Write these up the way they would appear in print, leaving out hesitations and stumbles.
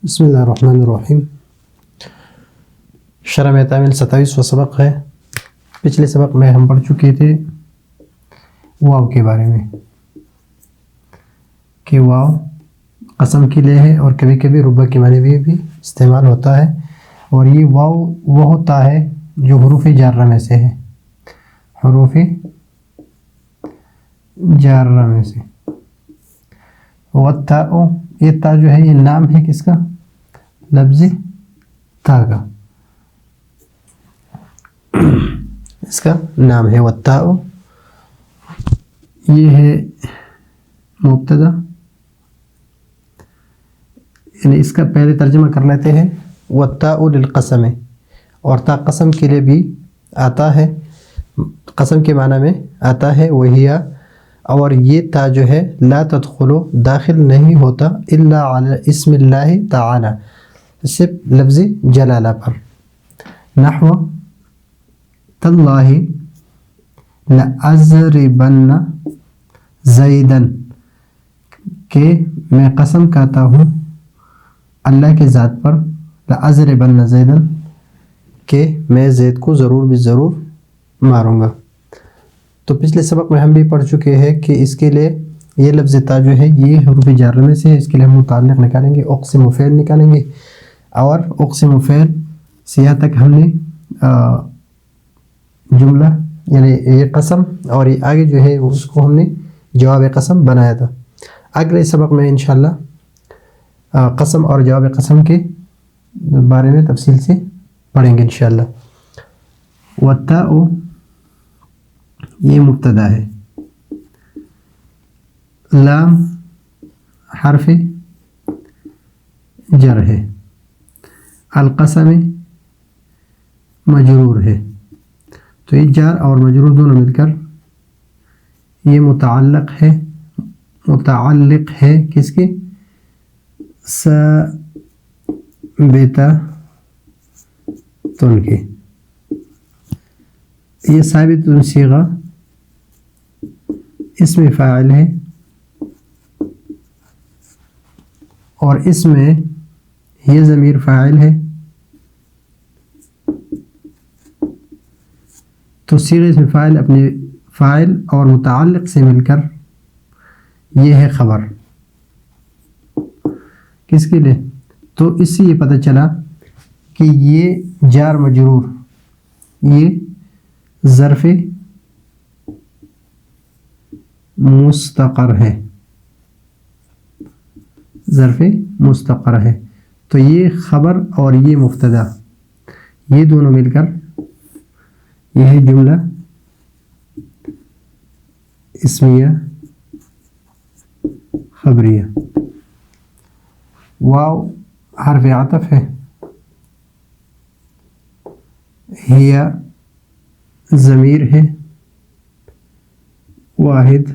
بسم اللہ الرحمن الرحیم۔ شرح میں تعمیل 27واں سبق ہے۔ پچھلے سبق میں ہم پڑھ چکے تھے واو کے بارے میں کہ واو قسم کے لیے ہے اور کبھی کبھی ربع کے معنی بھی استعمال ہوتا ہے، اور یہ واو وہ ہوتا ہے جو حروف جارہ میں سے ہے، حروف جارہ میں سے۔ والتاء، یہ تا جو ہے یہ نام ہے کس کا؟ لفظ تا کا، اس کا نام ہے والتاء۔ یہ ہے مبتدا، یعنی اس کا پہلے ترجمہ کر لیتے ہیں۔ والتاء للقسم، اور تا قسم کے لیے بھی آتا ہے، قسم کے معنی میں آتا ہے۔ وہی، اور یہ تا جو ہے لا تدخلو، داخل نہیں ہوتا، الا علی اسم اللہ تعالی، صرف لفظ جلالہ پر۔ نحو تاللہ لأضربن زیدن، کہ میں قسم کھاتا ہوں اللہ کے ذات پر، لأضربن زیدن، کہ میں زید کو ضرور بھی ضرور ماروں گا۔ تو پچھلے سبق میں ہم بھی پڑھ چکے ہیں کہ اس کے لیے یہ لفظ تا جو ہے یہ حروف جارہ میں سے ہے، اس کے لیے ہم متعلق نکالیں گے، اقسم فعل نکالیں گے، اور اقسم فعل سے یہاں تک ہم نے جملہ یعنی یہ قسم، اور یہ آگے جو ہے اس کو ہم نے جواب قسم بنایا تھا۔ اگلے سبق میں انشاءاللہ قسم اور جواب قسم کے بارے میں تفصیل سے پڑھیں گے انشاءاللہ۔ والتاء، یہ مبتدا ہے، لام حرف جر ہے، القسم مجرور ہے، تو یہ جار اور مجرور دونوں مل کر یہ متعلق ہے کس کے؟ ثابتۃ کے۔ یہ ثابت صیغہ اسم فاعل ہے، اور اس میں یہ ضمیر فاعل ہے، تو صیغہ اسم فاعل اپنے فاعل اور متعلق سے مل کر یہ ہے خبر کس کے لیے؟ تو اس سے یہ پتہ چلا کہ یہ جار مجرور یہ ظرف مستقر ہے، ظرف مستقر ہے، تو یہ خبر اور یہ مبتدا یہ دونوں مل کر یہ ہے جملہ اسمیہ خبریہ۔ واو حرف عطف ہے، ہی ضمیر ہے واحد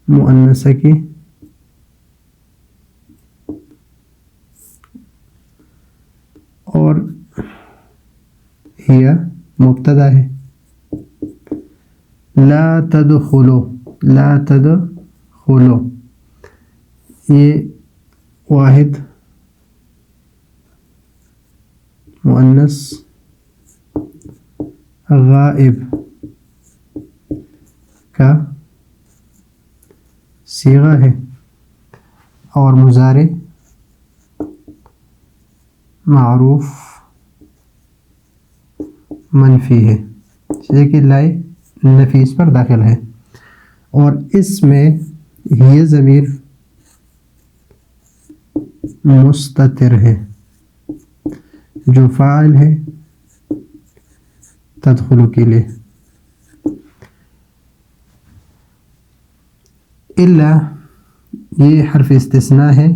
مؤنثہ کی، اور ہی مبتدا ہے۔ لا تدخلو، لا تدخلو، یہ واحد مؤنث غائب کا صیغہ ہے، اور مضارع معروف منفی ہے، جیسے کہ لائے نفی اس پر داخل ہے، اور اس میں یہ ضمیر مستتر ہے جو فاعل ہے تدخلو کے لیے۔ الا، یہ حرف استثناء ہے،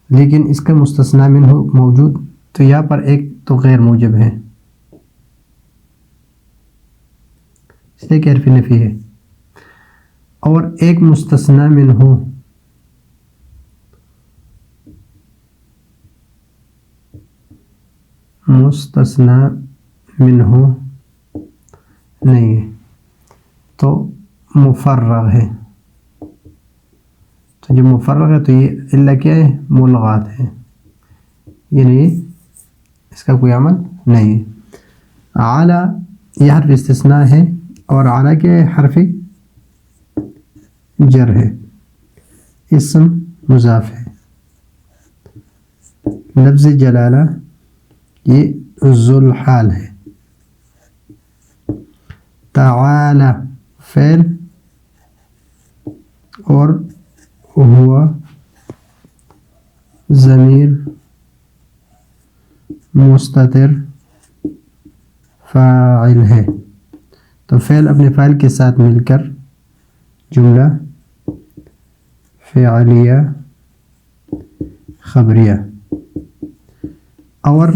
لیکن اس کا مستثنیٰ منہ موجود، تو یہاں پر ایک تو غیر موجب ہے، اس لیے کہ حرف نفی ہے، اور ایک مستثنیٰ منہ مستثنیٰ منہ نہیں ہے، تو مفرغ ہے. تو جب مفرغ ہے تو یہ اللہ کیا ہے؟ ملغات ہے، یعنی اس کا کوئی عمل نہیں ہے. اعلی یہ حرف استثناء ہے، اور اعلی کیا ہے؟ حرف جر ہے. اسم مضاف ہے. لفظ جلالہ یہ ذو الحال ہے. تعالی فعل اور ہوا ضمیر مستتر فاعل ہے. تو فعل اپنے فاعل کے ساتھ مل کر جملہ فعلیہ خبریہ. اور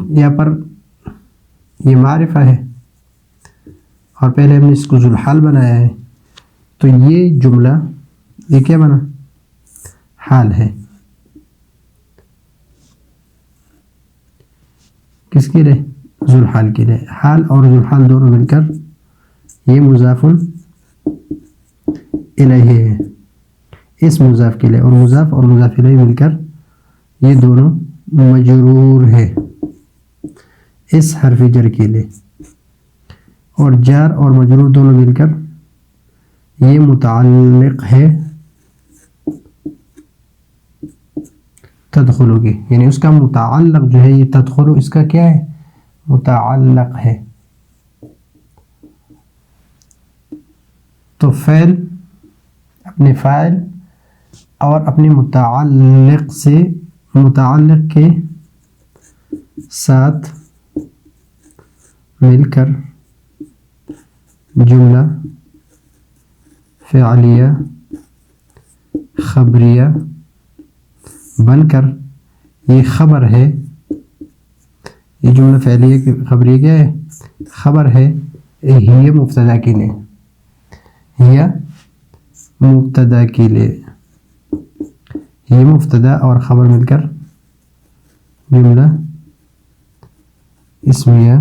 یہاں پر یہ معرفہ ہے اور پہلے ہم نے اس کو ذو الحال بنایا ہے، تو یہ جملہ یہ کیا بنا؟ حال ہے. کس کے لیے؟ ذو الحال کے لیے. حال اور ذو الحال دونوں مل کر یہ مضاف الیہ ہے اس مضاف کے لیے، اور مضاف اور مضاف الیہ مل کر یہ دونوں مجرور ہے اس حرف جر کے لیے. اور جار اور مجرور دونوں مل کر یہ متعلق ہے تدخلو کی، یعنی اس کا متعلق جو ہے یہ تدخلو اس کا کیا ہے؟ متعلق ہے. تو فعل اپنے فاعل اور اپنے متعلق کے ساتھ مل کر جملہ فعلیہ خبریہ بن کر یہ خبر ہے. یہ جملہ فعلیہ کی خبریہ کیا ہے؟ خبر ہے. ہی مبتدا کے لیے، ہی مبتدا کے لیے، یہ مبتدا اور خبر مل کر جملہ اسمیہ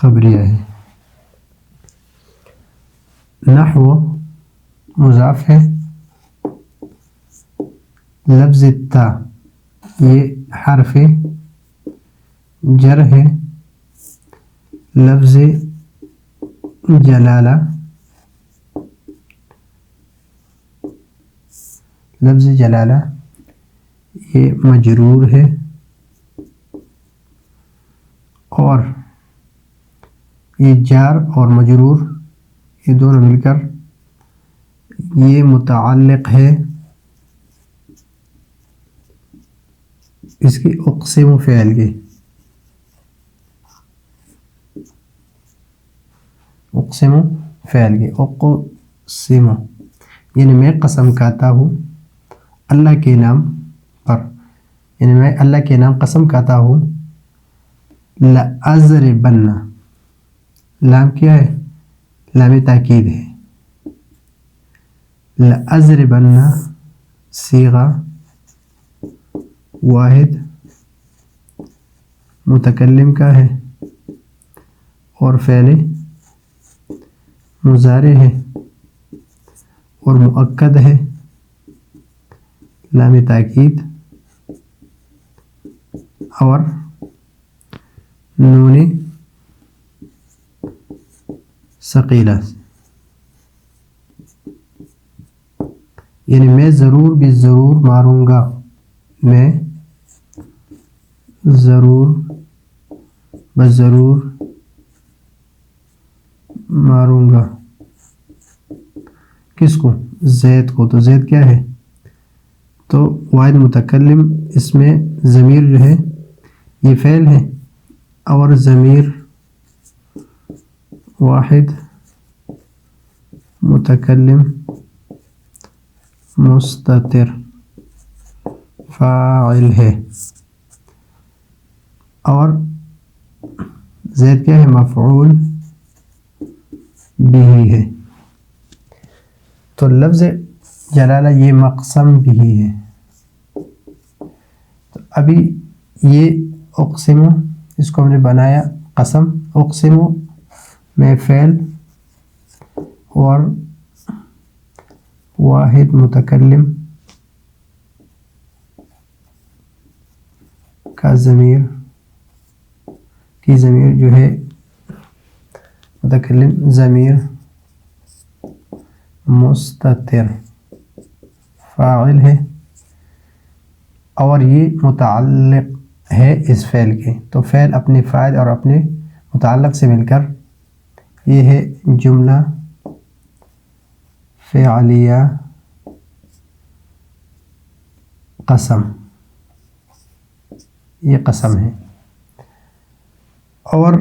خبریہ ہے. نحو مضاف ہے. لفظ تا یہ حرف جر ہے. لفظ جلالہ یہ مجرور ہے، اور یہ جار اور مجرور یہ دونوں مل کر یہ متعلق ہے اس کی اقسم فعل کی. اقسم فعل کی، اقسم یعنی میں قسم کھاتا ہوں اللہ کے نام پر، یعنی میں اللہ کے نام قسم کھاتا ہوں. لأضربن لام کیا ہے؟ لام تاکید ہے. لأضربن صیغہ واحد متکلم کا ہے اور فعل مضارع ہے اور مؤکد ہے. لام تاکید اور نون ثقیلہ، یعنی میں ضرور بھی ضرور ماروں گا، میں ضرور بضرور ماروں گا. کس کو؟ زید کو. تو زید کیا ہے؟ تو واحد متکلم، اس میں ضمیر جو ہے یہ فعل ہے، اور ضمیر واحد متکلم مستتر فاعل ہے، اور زید کیا ہے؟ مفعول بھی ہے. تو لفظ جلالہ یہ مقسم بھی ہے. تو ابھی یہ اقسم اس کو ہم نے بنایا قسم. اقسم میں فعل اور واحد متکلم کا ضمیر کی ضمیر جو ہے متکلم ضمیر مستتر فاعل ہے اور یہ متعلق ہے اس فعل کے، تو فعل اپنے فاعل اور اپنے متعلق سے مل کر یہ ہے جملہ فعلیہ قسم، یہ قسم ہے۔ اور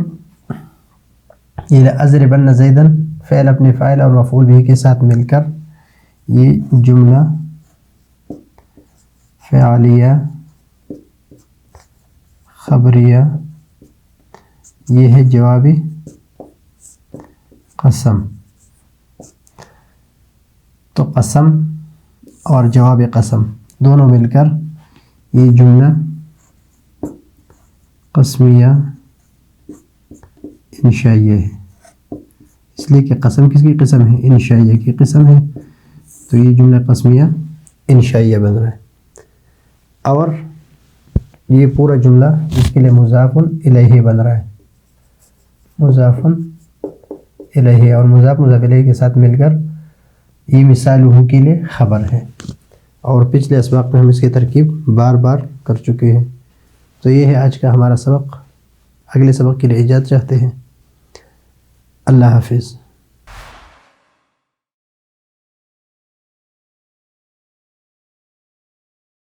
یہ لأضربن زیدن فعل اپنے فاعل اور مفعول بھی کے ساتھ مل کر یہ جملہ فعلیہ خبریہ، یہ ہے جوابی قسم۔ تو قسم اور جواب قسم دونوں مل کر یہ جملہ قسمیہ انشائیہ ہے، اس لیے کہ قسم کس کی قسم ہے؟ انشائیہ کی قسم ہے، تو یہ جملہ قسمیہ انشائیہ بن رہا ہے۔ اور یہ پورا جملہ اس کے لیے مضاف الیہ بن رہا ہے، مضاف الیہ، اور مضاف الیہ کے ساتھ مل کر یہ مثال ہو کے لیے خبر ہے، اور پچھلے اسباق میں ہم اس کی ترکیب بار بار کر چکے ہیں۔ تو یہ ہے آج کا ہمارا سبق، اگلے سبق کے لیے اجازت چاہتے ہیں۔ اللہ حافظ۔